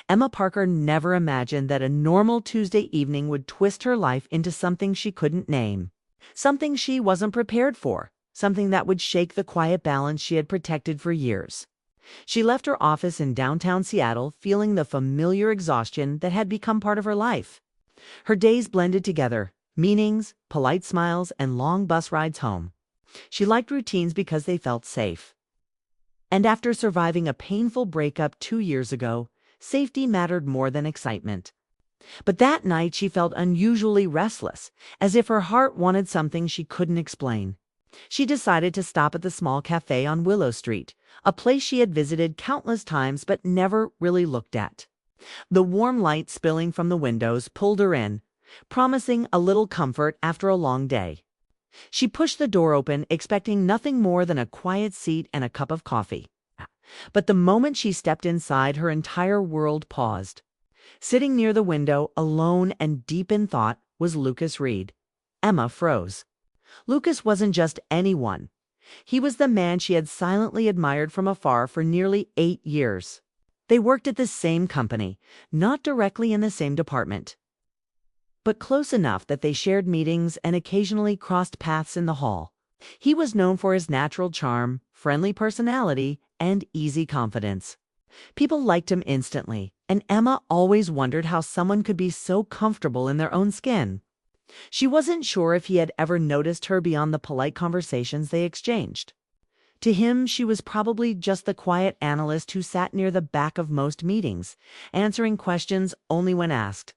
Emma Parker never imagined that a normal Tuesday evening would twist her life into something she couldn't name. Something she wasn't prepared for. Something that would shake the quiet balance she had protected for years. She left her office in downtown Seattle feeling the familiar exhaustion that had become part of her life. Her days blended together, meetings, polite smiles, and long bus rides home. She liked routines because they felt safe. And after surviving a painful breakup 2 years ago, safety mattered more than excitement. But that night she felt unusually restless, as if her heart wanted something she couldn't explain. She decided to stop at the small cafe on Willow Street, a place she had visited countless times but never really looked at. The warm light spilling from the windows pulled her in, promising a little comfort after a long day. She pushed the door open, expecting nothing more than a quiet seat and a cup of coffee. But the moment she stepped inside, her entire world paused. Sitting near the window, alone and deep in thought, was Lucas Reed. Emma froze. Lucas wasn't just anyone. He was the man she had silently admired from afar for nearly 8 years. They worked at the same company, not directly in the same department, but close enough that they shared meetings and occasionally crossed paths in the hall. He was known for his natural charm, friendly personality, and easy confidence. People liked him instantly, and Emma always wondered how someone could be so comfortable in their own skin. She wasn't sure if he had ever noticed her beyond the polite conversations they exchanged. To him, she was probably just the quiet analyst who sat near the back of most meetings, answering questions only when asked.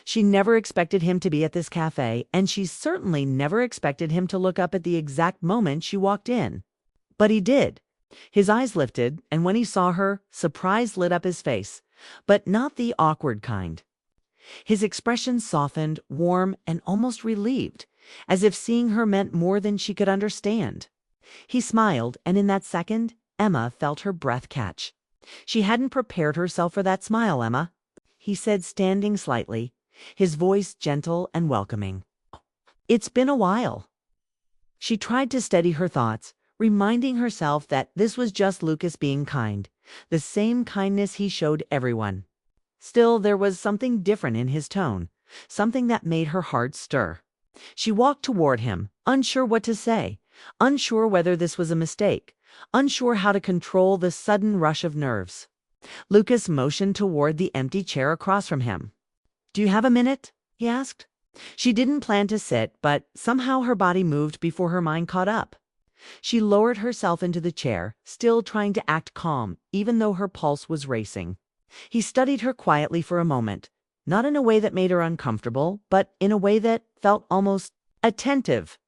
She never expected him to be at this cafe, and she certainly never expected him to look up at the exact moment she walked in. But he did. His eyes lifted, and when he saw her, surprise lit up his face, but not the awkward kind. His expression softened, warm, and almost relieved, as if seeing her meant more than she could understand. He smiled, and in that second, Emma felt her breath catch. "She hadn't prepared herself for that smile, Emma," he said, standing slightly, his voice gentle and welcoming. "It's been a while." She tried to steady her thoughts, reminding herself that this was just Lucas being kind, the same kindness he showed everyone. Still, there was something different in his tone, something that made her heart stir. She walked toward him, unsure what to say, unsure whether this was a mistake, unsure how to control the sudden rush of nerves. Lucas motioned toward the empty chair across from him. "Do you have a minute?" he asked. She didn't plan to sit, but somehow her body moved before her mind caught up. She lowered herself into the chair, still trying to act calm, even though her pulse was racing. He studied her quietly for a moment, not in a way that made her uncomfortable, but in a way that felt almost attentive.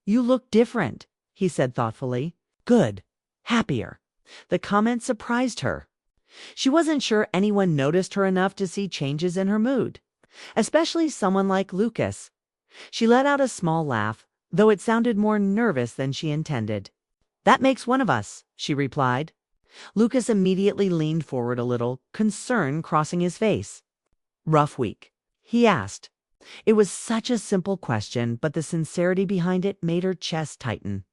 "You look different," he said thoughtfully. "Good. Happier." The comment surprised her. She wasn't sure anyone noticed her enough to see changes in her mood, especially someone like Lucas. She let out a small laugh, though it sounded more nervous than she intended. "That makes one of us," she replied. Lucas immediately leaned forward a little, concern crossing his face. "Rough week?" he asked. It was such a simple question, but the sincerity behind it made her chest tighten.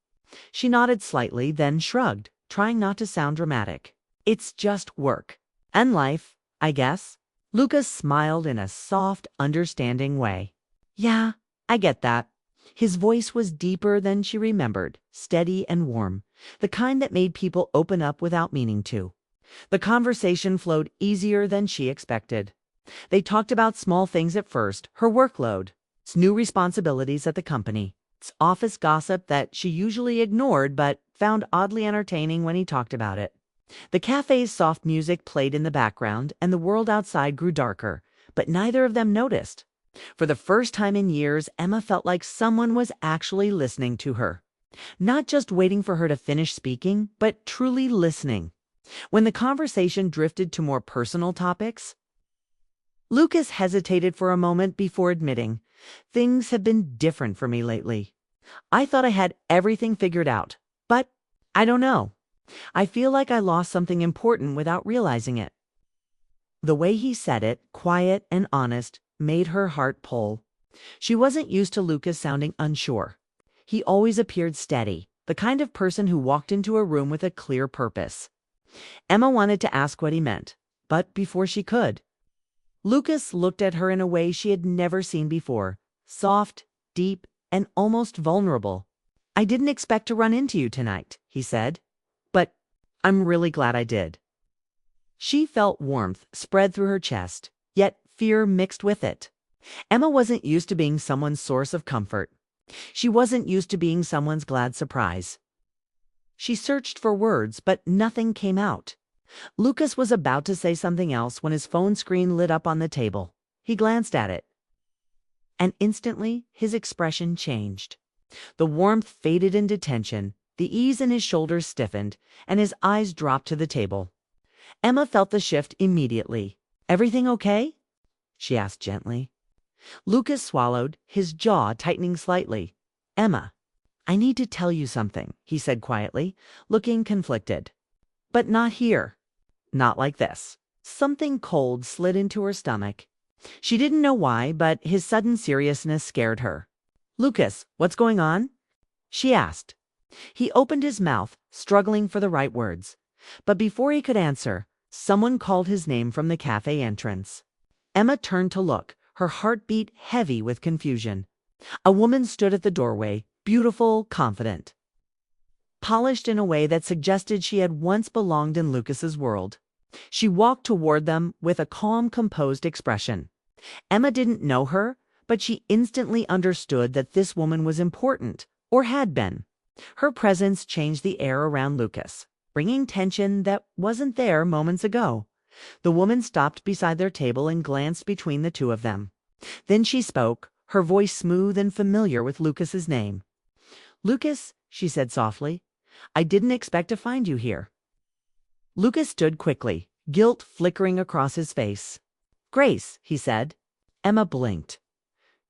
She nodded slightly, then shrugged, trying not to sound dramatic. "It's just work. And life, I guess." Lucas smiled in a soft, understanding way. "Yeah, I get that." His voice was deeper than she remembered, steady and warm, the kind that made people open up without meaning to. The conversation flowed easier than she expected. They talked about small things at first, her workload, its new responsibilities at the company, its office gossip that she usually ignored but found oddly entertaining when he talked about it. The cafe's soft music played in the background, and the world outside grew darker, but neither of them noticed. For the first time in years, Emma felt like someone was actually listening to her. Not just waiting for her to finish speaking, but truly listening. When the conversation drifted to more personal topics, Lucas hesitated for a moment before admitting, "Things have been different for me lately. I thought I had everything figured out, but I don't know. I feel like I lost something important without realizing it." The way he said it, quiet and honest, made her heart pull. She wasn't used to Lucas sounding unsure. He always appeared steady, the kind of person who walked into a room with a clear purpose. Emma wanted to ask what he meant, but before she could, Lucas looked at her in a way she had never seen before, soft, deep, and almost vulnerable. "I didn't expect to run into you tonight," he said, "but I'm really glad I did." She felt warmth spread through her chest, yet fear mixed with it. Emma wasn't used to being someone's source of comfort. She wasn't used to being someone's glad surprise. She searched for words, but nothing came out. Lucas was about to say something else when his phone screen lit up on the table. He glanced at it, and instantly his expression changed. The warmth faded into tension, the ease in his shoulders stiffened, and his eyes dropped to the table. Emma felt the shift immediately. "Everything okay?" she asked gently. Lucas swallowed, his jaw tightening slightly. "Emma, I need to tell you something," he said quietly, looking conflicted. "But not here. Not like this." Something cold slid into her stomach. She didn't know why, but his sudden seriousness scared her. "Lucas, what's going on?" she asked. He opened his mouth, struggling for the right words. But before he could answer, someone called his name from the cafe entrance. Emma turned to look, her heartbeat heavy with confusion. A woman stood at the doorway, beautiful, confident, polished in a way that suggested she had once belonged in Lucas's world. She walked toward them with a calm, composed expression. Emma didn't know her, but she instantly understood that this woman was important, or had been. Her presence changed the air around Lucas, bringing tension that wasn't there moments ago. The woman stopped beside their table and glanced between the two of them. Then she spoke, her voice smooth and familiar with Lucas's name. "Lucas," she said softly, "I didn't expect to find you here." Lucas stood quickly, guilt flickering across his face. "Grace," he said. Emma blinked.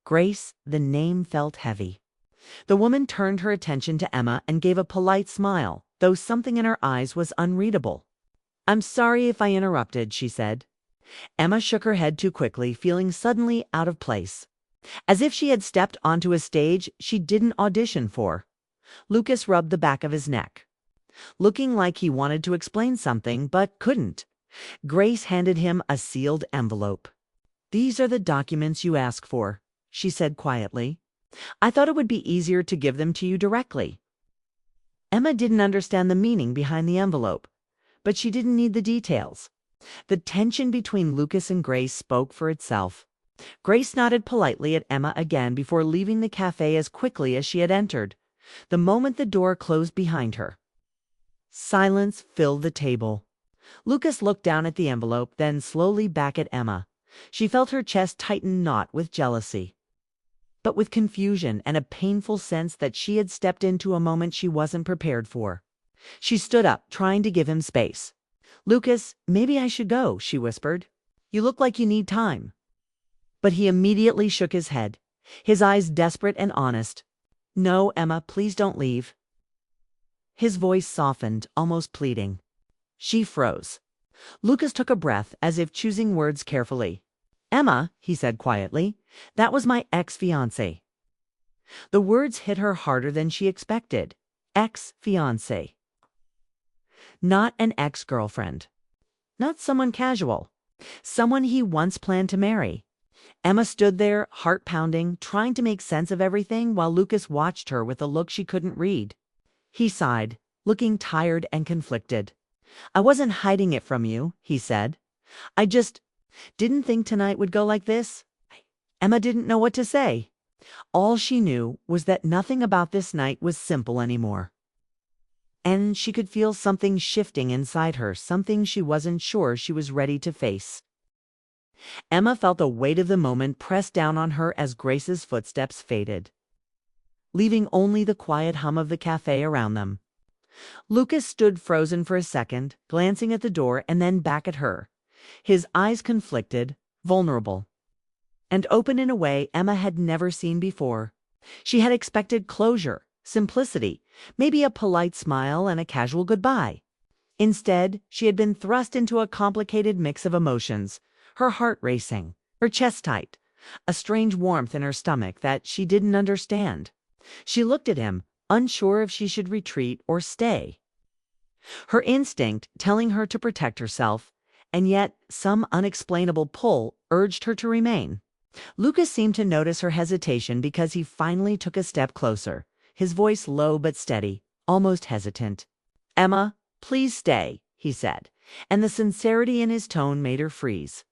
Grace, the name felt heavy. The woman turned her attention to Emma and gave a polite smile, though something in her eyes was unreadable. "I'm sorry if I interrupted," she said. Emma shook her head too quickly, feeling suddenly out of place, as if she had stepped onto a stage she didn't audition for. Lucas rubbed the back of his neck, looking like he wanted to explain something but couldn't. Grace handed him a sealed envelope. "These are the documents you asked for," she said quietly. "I thought it would be easier to give them to you directly." Emma didn't understand the meaning behind the envelope, but she didn't need the details. The tension between Lucas and Grace spoke for itself. Grace nodded politely at Emma again before leaving the cafe as quickly as she had entered. The moment the door closed behind her, silence filled the table. Lucas looked down at the envelope, then slowly back at Emma. She felt her chest tighten not with jealousy, but with confusion and a painful sense that she had stepped into a moment she wasn't prepared for. She stood up, trying to give him space. "Lucas, maybe I should go," she whispered. "You look like you need time." But he immediately shook his head, his eyes desperate and honest. "No, Emma, please don't leave." His voice softened, almost pleading. She froze. Lucas took a breath, as if choosing words carefully. "Emma," he said quietly, "that was my ex-fiancé." The words hit her harder than she expected. Ex-fiancé. Not an ex-girlfriend. Not someone casual. Someone he once planned to marry. Emma stood there, heart pounding, trying to make sense of everything while Lucas watched her with a look she couldn't read. He sighed, looking tired and conflicted. "I wasn't hiding it from you," he said. "I just didn't think tonight would go like this." Emma didn't know what to say. All she knew was that nothing about this night was simple anymore. And she could feel something shifting inside her, something she wasn't sure she was ready to face. Emma felt the weight of the moment press down on her as Grace's footsteps faded, leaving only the quiet hum of the cafe around them. Lucas stood frozen for a second, glancing at the door and then back at her, his eyes conflicted, vulnerable, and open in a way Emma had never seen before. She had expected closure, simplicity, maybe a polite smile and a casual goodbye. Instead, she had been thrust into a complicated mix of emotions, her heart racing, her chest tight, a strange warmth in her stomach that she didn't understand. She looked at him, unsure if she should retreat or stay. Her instinct telling her to protect herself, and yet some unexplainable pull urged her to remain. Lucas seemed to notice her hesitation because he finally took a step closer, his voice low but steady, almost hesitant. "Emma, please stay," he said, and the sincerity in his tone made her freeze.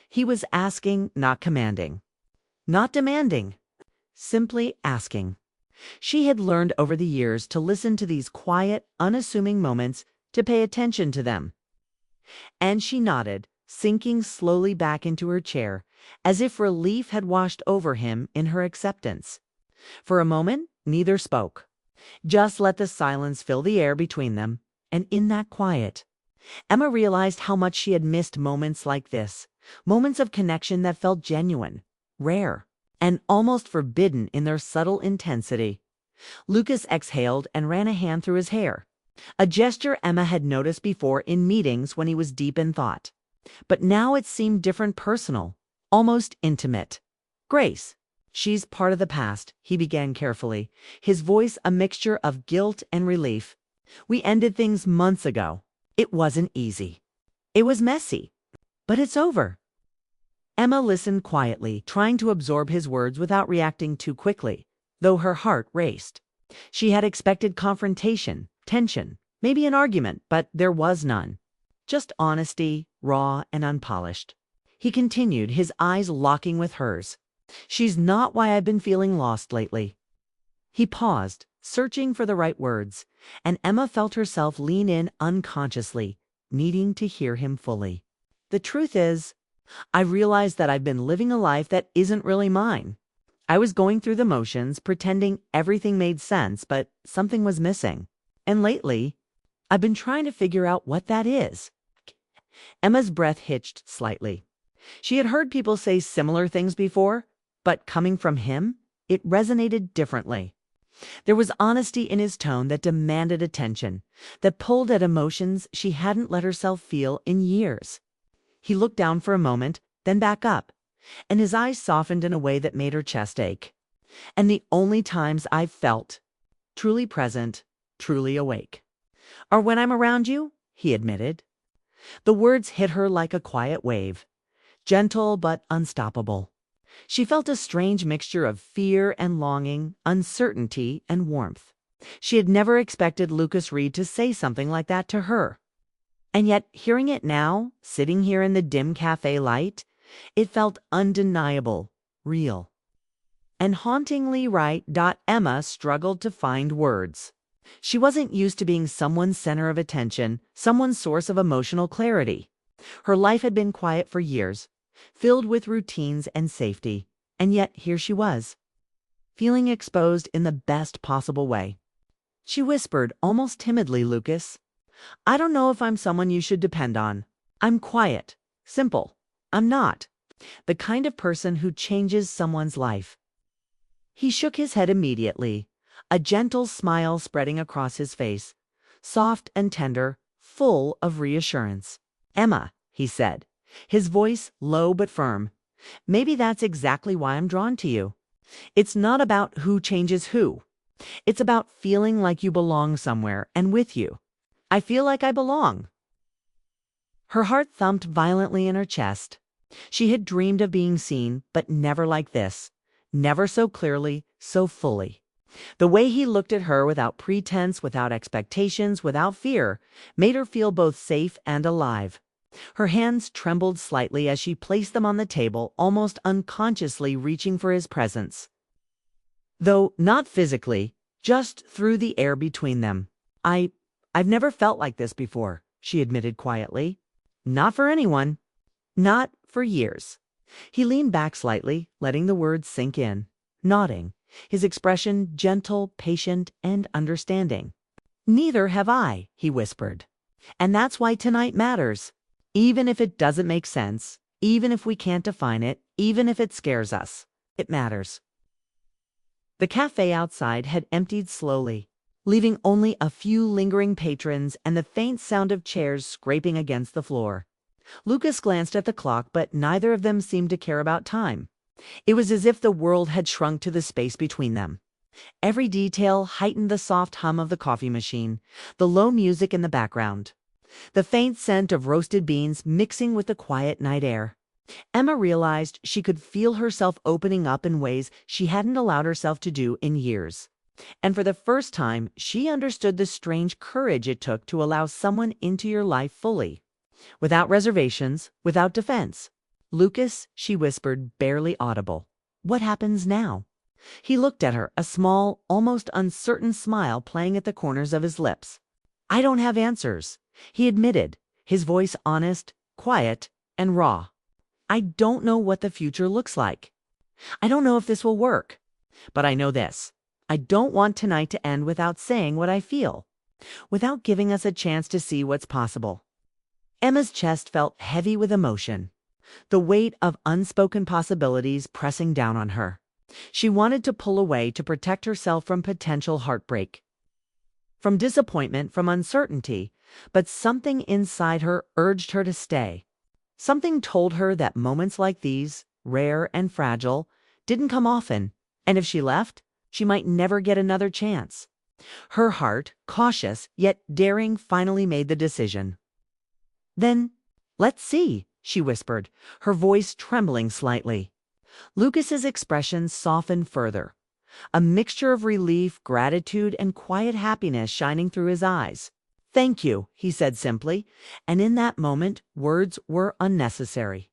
He was asking, not commanding. Not demanding. Simply asking. She had learned over the years to listen to these quiet, unassuming moments, to pay attention to them. And she nodded, sinking slowly back into her chair, as if relief had washed over him in her acceptance. For a moment, neither spoke. Just let the silence fill the air between them, and in that quiet, Emma realized how much she had missed moments like this, moments of connection that felt genuine, rare, and almost forbidden in their subtle intensity. Lucas exhaled and ran a hand through his hair, a gesture Emma had noticed before in meetings when he was deep in thought. But now it seemed different, personal, almost intimate. "Grace, she's part of the past," he began carefully, his voice a mixture of guilt and relief. "We ended things months ago. It wasn't easy. It was messy. But it's over." Emma listened quietly, trying to absorb his words without reacting too quickly, though her heart raced. She had expected confrontation, tension, maybe an argument, but there was none. Just honesty, raw and unpolished. He continued, his eyes locking with hers. "She's not why I've been feeling lost lately." He paused, searching for the right words, and Emma felt herself lean in unconsciously, needing to hear him fully. "The truth is, I realized that I've been living a life that isn't really mine. I was going through the motions, pretending everything made sense, but something was missing. And lately, I've been trying to figure out what that is." Emma's breath hitched slightly. She had heard people say similar things before, but coming from him, it resonated differently. There was honesty in his tone that demanded attention, that pulled at emotions she hadn't let herself feel in years. He looked down for a moment, then back up, and his eyes softened in a way that made her chest ache. "And the only times I've felt truly present, truly awake, are when I'm around you," he admitted. The words hit her like a quiet wave, gentle but unstoppable. She felt a strange mixture of fear and longing, uncertainty and warmth. She had never expected Lucas Reed to say something like that to her. And yet, hearing it now, sitting here in the dim cafe light, it felt undeniable, real. And hauntingly right. Emma struggled to find words. She wasn't used to being someone's center of attention, someone's source of emotional clarity. Her life had been quiet for years, filled with routines and safety, and yet here she was, feeling exposed in the best possible way. She whispered, almost timidly, "Lucas, I don't know if I'm someone you should depend on. I'm quiet, simple. I'm not the kind of person who changes someone's life." He shook his head immediately, a gentle smile spreading across his face, soft and tender, full of reassurance. "Emma," he said, his voice low but firm, "maybe that's exactly why I'm drawn to you. It's not about who changes who. It's about feeling like you belong somewhere, and with you, I feel like I belong." Her heart thumped violently in her chest. She had dreamed of being seen, but never like this. Never so clearly, so fully. The way he looked at her without pretense, without expectations, without fear, made her feel both safe and alive. Her hands trembled slightly as she placed them on the table, almost unconsciously reaching for his presence. Though not physically, just through the air between them. I've never felt like this before," she admitted quietly. "Not for anyone. Not for years." He leaned back slightly, letting the words sink in, nodding, his expression gentle, patient, and understanding. "Neither have I," he whispered. "And that's why tonight matters. Even if it doesn't make sense, even if we can't define it, even if it scares us, it matters." The cafe outside had emptied slowly, leaving only a few lingering patrons and the faint sound of chairs scraping against the floor. Lucas glanced at the clock, but neither of them seemed to care about time. It was as if the world had shrunk to the space between them. Every detail heightened the soft hum of the coffee machine, the low music in the background. the faint scent of roasted beans mixing with the quiet night air. Emma realized she could feel herself opening up in ways she hadn't allowed herself to do in years. And for the first time, she understood the strange courage it took to allow someone into your life fully, without reservations, without defense. "Lucas," she whispered, barely audible. "What happens now?" He looked at her, a small, almost uncertain smile playing at the corners of his lips. "I don't have answers," he admitted, his voice honest, quiet, and raw. "I don't know what the future looks like. I don't know if this will work. But I know this. I don't want tonight to end without saying what I feel, without giving us a chance to see what's possible." Emma's chest felt heavy with emotion, the weight of unspoken possibilities pressing down on her. She wanted to pull away to protect herself from potential heartbreak, from disappointment, from uncertainty, but something inside her urged her to stay. Something told her that moments like these, rare and fragile, didn't come often, and if she left, she might never get another chance. Her heart, cautious yet daring, finally made the decision. "Then, let's see," she whispered, her voice trembling slightly. Lucas's expression softened further, a mixture of relief, gratitude, and quiet happiness shining through his eyes. "Thank you," he said simply, and in that moment, words were unnecessary.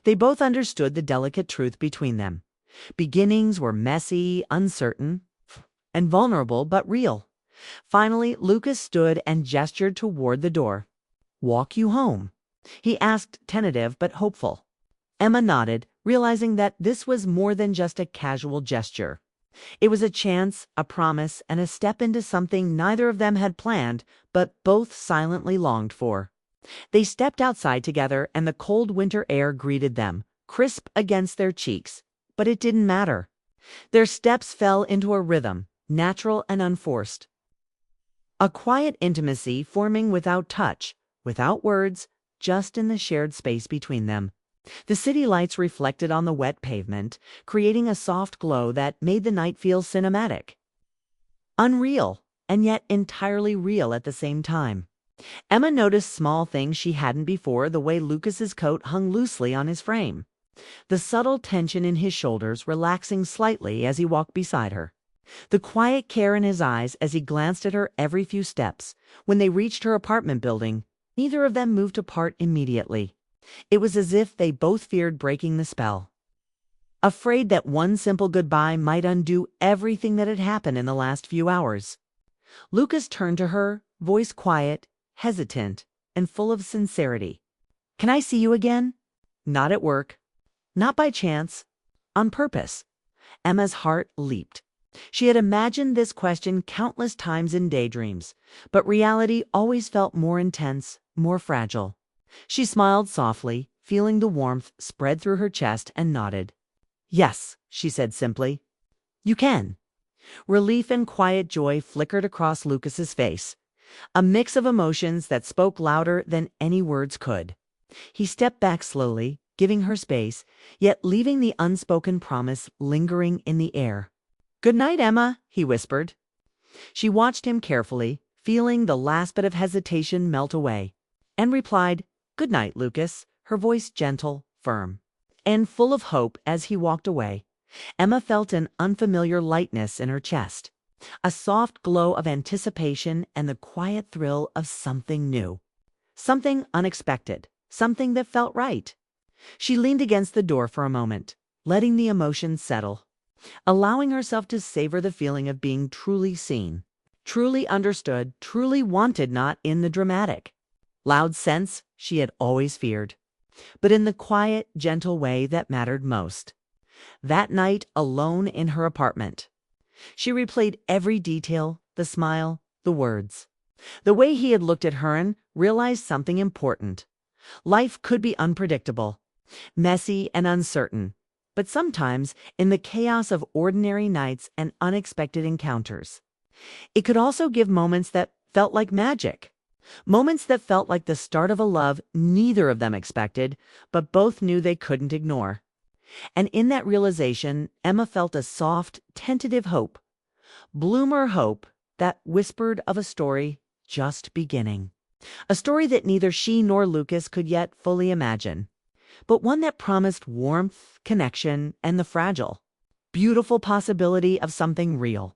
They both understood the delicate truth between them. Beginnings were messy, uncertain, and vulnerable, but real. Finally, Lucas stood and gestured toward the door. "Walk you home?" he asked, tentative but hopeful. Emma nodded, realizing that this was more than just a casual gesture. It was a chance, a promise, and a step into something neither of them had planned, but both silently longed for. They stepped outside together, and the cold winter air greeted them, crisp against their cheeks. But it didn't matter. Their steps fell into a rhythm, natural and unforced. A quiet intimacy forming without touch, without words, just in the shared space between them. The city lights reflected on the wet pavement, creating a soft glow that made the night feel cinematic. Unreal, and yet entirely real at the same time. Emma noticed small things she hadn't before, the way Lucas's coat hung loosely on his frame, the subtle tension in his shoulders relaxing slightly as he walked beside her, the quiet care in his eyes as he glanced at her every few steps. When they reached her apartment building, neither of them moved apart immediately. It was as if they both feared breaking the spell, afraid that one simple goodbye might undo everything that had happened in the last few hours. Lucas turned to her, voice quiet, hesitant, and full of sincerity. "Can I see you again? Not at work. Not by chance. On purpose." Emma's heart leaped. She had imagined this question countless times in daydreams, but reality always felt more intense, more fragile. She smiled softly, feeling the warmth spread through her chest, and nodded. "Yes," she said simply. "You can." Relief and quiet joy flickered across Lucas's face, a mix of emotions that spoke louder than any words could. He stepped back slowly, giving her space, yet leaving the unspoken promise lingering in the air. "Good night, Emma," he whispered. She watched him carefully, feeling the last bit of hesitation melt away, and replied, "Good night, Lucas," her voice gentle, firm, and full of hope. As he walked away, Emma felt an unfamiliar lightness in her chest, a soft glow of anticipation and the quiet thrill of something new, something unexpected, something that felt right. She leaned against the door for a moment, letting the emotions settle, allowing herself to savor the feeling of being truly seen, truly understood, truly wanted, not in the dramatic, loud sense she had always feared, but in the quiet, gentle way that mattered most. That night, alone in her apartment, she replayed every detail, the smile, the words, the way he had looked at her, and realized something important. Life could be unpredictable, messy and uncertain, but sometimes, in the chaos of ordinary nights and unexpected encounters, it could also give moments that felt like magic. Moments that felt like the start of a love neither of them expected, but both knew they couldn't ignore. And in that realization, Emma felt a soft, tentative hope, bloomer hope that whispered of a story just beginning. A story that neither she nor Lucas could yet fully imagine, but one that promised warmth, connection, and the fragile, beautiful possibility of something real.